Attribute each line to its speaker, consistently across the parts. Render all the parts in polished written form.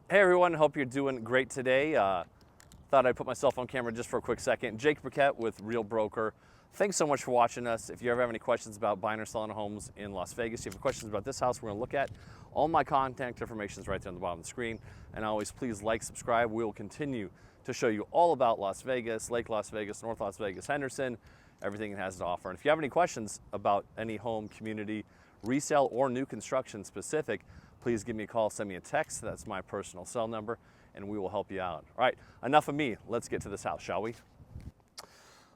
Speaker 1: Hey everyone, hope you're doing great today. Thought I'd put myself on camera just for a quick second. Jake Burkett with Real Broker. Thanks so much for watching us. If you ever have any questions about buying or selling homes in Las Vegas, you have questions about this house we're gonna look at, all my contact information is right there on the bottom of the screen. And always please like, subscribe. We will continue to show you all about Las Vegas, Lake Las Vegas, North Las Vegas, Henderson, everything it has to offer. And if you have any questions about any home, community, resale, or new construction specific, please give me a call, send me a text. That's my personal cell number, and we will help you out. All right, enough of me. Let's get to this house, shall we?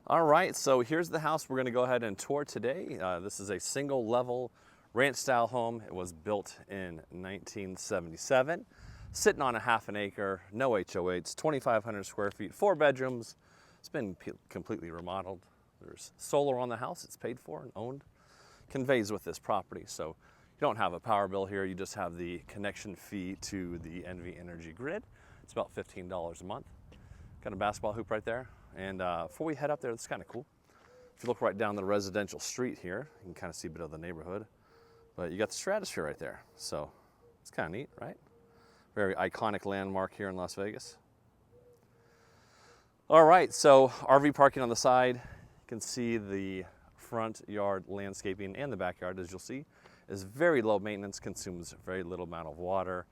Speaker 1: All right, so here's the house we're gonna go ahead and tour today. This is a single level ranch style home. It was built in 1977, sitting on a half an acre, no HOHs, 2,500 square feet, 4 bedrooms. It's been completely remodeled. There's solar on the house, it's paid for and owned. Conveys with this property, so you don't have a power bill here, you just have the connection fee to the NV Energy grid. It's about $15 a month. Got a basketball hoop right there. And before we head up there, it's kind of cool. If you look right down the residential street here, you can kind of see a bit of the neighborhood. But you got the stratosphere right there, so it's kind of neat, right? Very iconic landmark here in Las Vegas. All right, so RV parking on the side. You can see the front yard landscaping and the backyard, as you'll see, is very low maintenance, consumes very little amount of water.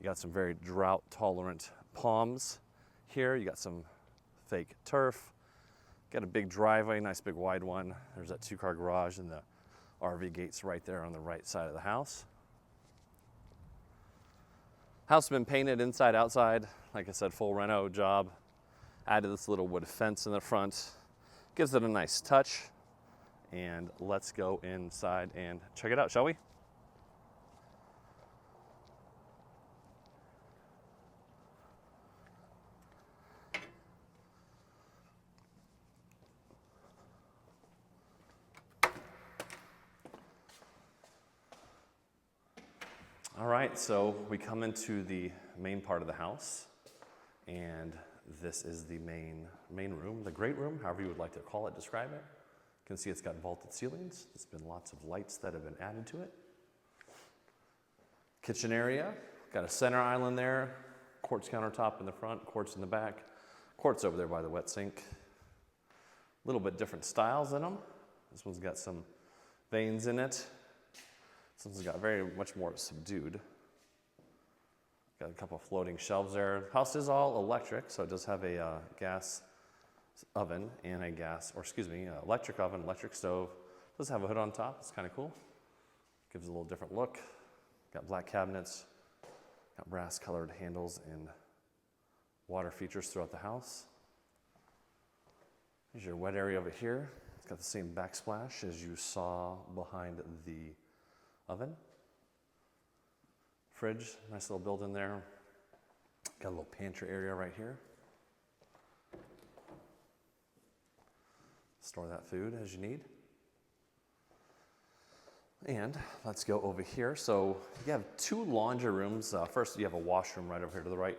Speaker 1: You got some very drought tolerant palms here. You got some fake turf. Got a big driveway, nice big wide one. There's that 2-car garage and the RV gates right there on the right side of the house. House has been painted inside, outside. Like I said, full reno job. Added this little wood fence in the front. Gives it a nice touch. And let's go inside and check it out, shall we? All right, so we come into the main part of the house, and this is the main room, the great room, however you would like to call it, describe it. You can see it's got vaulted ceilings. There's been lots of lights that have been added to it. Kitchen area, got a center island there, quartz countertop in the front, quartz in the back, quartz over there by the wet sink. A little bit different styles in them. This one's got some veins in it. This one's got very much more subdued. Got a couple of floating shelves there. House is all electric, so it does have a gas oven and electric oven, electric stove. Does have a hood on top, it's kind of cool. Gives it a little different look. Got black cabinets, got brass colored handles and water features throughout the house. Here's your wet area over here. It's got the same backsplash as you saw behind the oven. Fridge, nice little built-in there. Got a little pantry area right here. Store that food as you need. And let's go over here. So you have 2 laundry rooms. First, you have a washroom right over here to the right.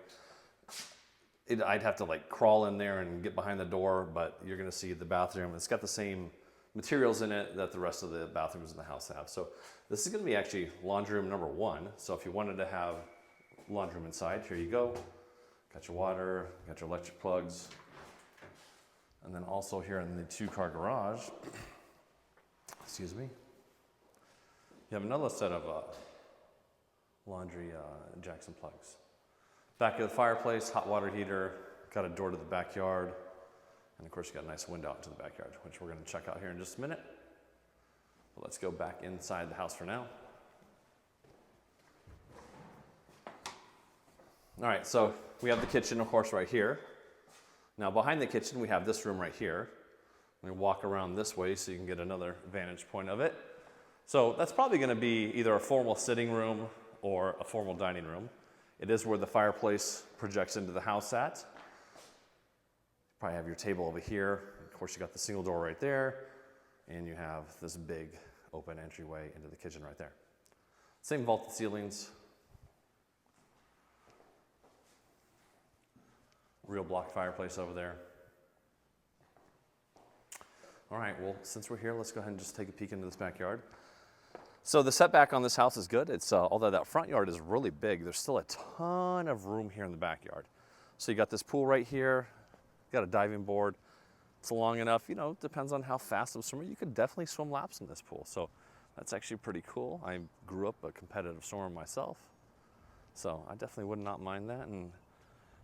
Speaker 1: I'd have to like crawl in there and get behind the door, but you're gonna see the bathroom. It's got the same materials in it that the rest of the bathrooms in the house have. So this is gonna be actually laundry room number 1. So if you wanted to have laundry room inside, here you go. Got your water, got your electric plugs. And then also here in the 2-car garage, excuse me, you have another set of laundry Jackson plugs. Back of the fireplace, hot water heater, got a door to the backyard, and of course you got a nice window out to the backyard, which we're gonna check out here in just a minute. But let's go back inside the house for now. All right, so we have the kitchen, of course, right here. Now behind the kitchen, we have this room right here. We walk around this way so you can get another vantage point of it. So that's probably gonna be either a formal sitting room or a formal dining room. It is where the fireplace projects into the house at. Probably have your table over here. Of course, you got the single door right there, and you have this big open entryway into the kitchen right there. Same vaulted ceilings. Real block fireplace over there. All right, well, since we're here, let's go ahead and just take a peek into this backyard. So the setback on this house is good. It's although that front yard is really big, there's still a ton of room here in the backyard. So you got this pool right here, got a diving board. It's long enough, you know, depends on how fast I'm swimming. You could definitely swim laps in this pool. So that's actually pretty cool. I grew up a competitive swimmer myself. So I definitely would not mind that. And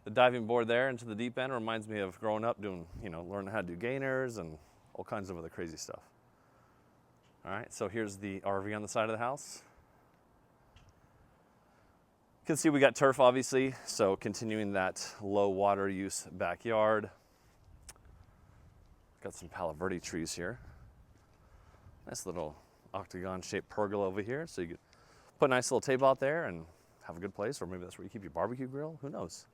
Speaker 1: the diving board there into the deep end reminds me of growing up doing, you know, learning how to do gainers and all kinds of other crazy stuff. All right, so here's the RV on the side of the house. You can see we got turf, obviously, so continuing that low water use backyard. Got some Palo Verde trees here. Nice little octagon-shaped pergola over here, so you could put a nice little table out there and have a good place, or maybe that's where you keep your barbecue grill, who knows.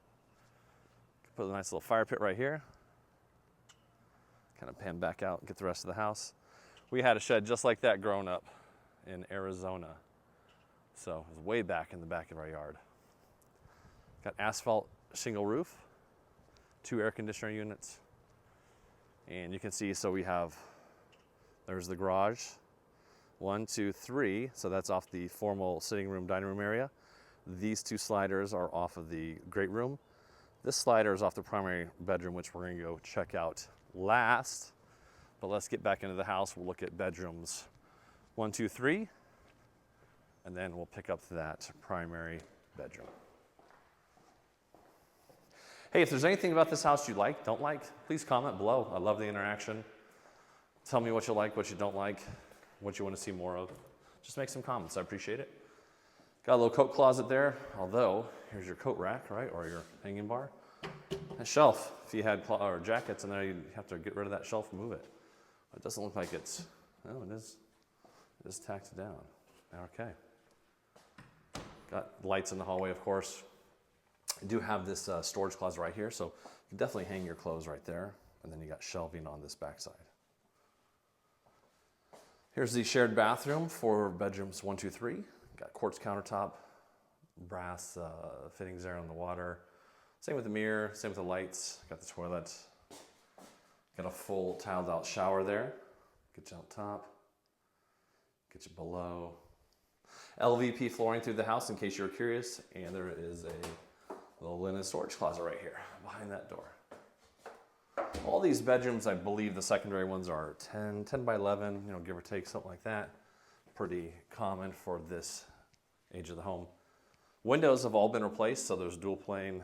Speaker 1: Put a nice little fire pit right here. Kind of pan back out and get the rest of the house. We had a shed just like that growing up in Arizona. So it was way back in the back of our yard. Got asphalt shingle roof, 2 air conditioner units. And you can see, so we have, there's the garage, 1, 2, 3. So that's off the formal sitting room, dining room area. These 2 sliders are off of the great room. This slider is off the primary bedroom, which we're gonna go check out last. But let's get back into the house. We'll look at bedrooms 1, 2, 3, and then we'll pick up that primary bedroom. Hey, if there's anything about this house you like, don't like, please comment below. I love the interaction. Tell me what you like, what you don't like, what you want to see more of. Just make some comments, I appreciate it. Got a little coat closet there, although here's your coat rack, right, or your hanging bar. A shelf, if you had or jackets in there, you'd have to get rid of that shelf and move it. It doesn't look like it's, no, it is tacked down. Okay. Got lights in the hallway, of course. I do have this storage closet right here, so you can definitely hang your clothes right there. And then you got shelving on this backside. Here's the shared bathroom for bedrooms 1, 2, 3. Got quartz countertop, brass fittings there on the water. Same with the mirror, same with the lights. Got the toilet. Got a full tiled out shower there. Get you out top, get you below. LVP flooring through the house in case you're curious. And there is a little linen storage closet right here behind that door. All these bedrooms, I believe the secondary ones are 10 by 11, you know, give or take, something like that. Pretty common for this age of the home. Windows have all been replaced, so there's dual pane,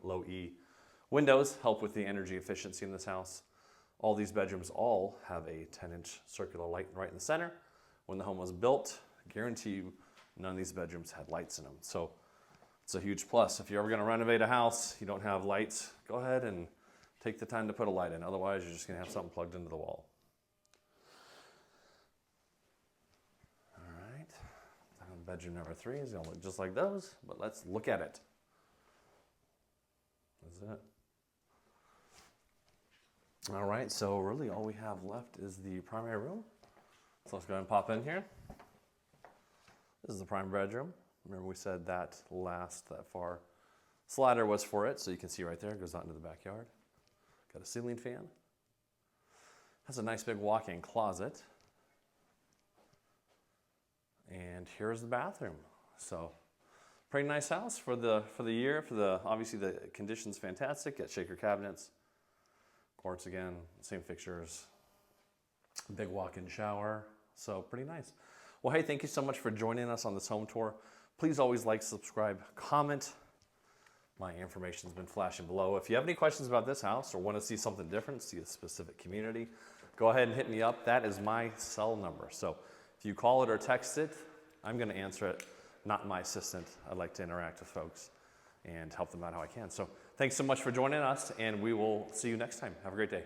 Speaker 1: low E. Windows help with the energy efficiency in this house. All these bedrooms all have a 10-inch circular light right in the center. When the home was built, I guarantee you none of these bedrooms had lights in them. So it's a huge plus. If you're ever gonna renovate a house, you don't have lights, go ahead and take the time to put a light in. Otherwise, you're just gonna have something plugged into the wall. All right, bedroom number 3 is gonna look just like those, but let's look at it. That's it. All right, so really all we have left is the primary room. So let's go ahead and pop in here. This is the prime bedroom. Remember we said that far slider was for it, so you can see right there, it goes out into the backyard. Got a ceiling fan. Has a nice big walk-in closet. And here's the bathroom. So pretty nice house for the year. Obviously the condition's fantastic. Got shaker cabinets, quartz again, same fixtures, big walk-in shower. So pretty nice. Well, hey, thank you so much for joining us on this home tour. Please always like, subscribe, comment. My information's been flashing below. If you have any questions about this house or want to see something different, see a specific community, go ahead and hit me up. That is my cell number. So if you call it or text it, I'm going to answer it, not my assistant. I like to interact with folks and help them out how I can. So thanks so much for joining us, and we will see you next time. Have a great day.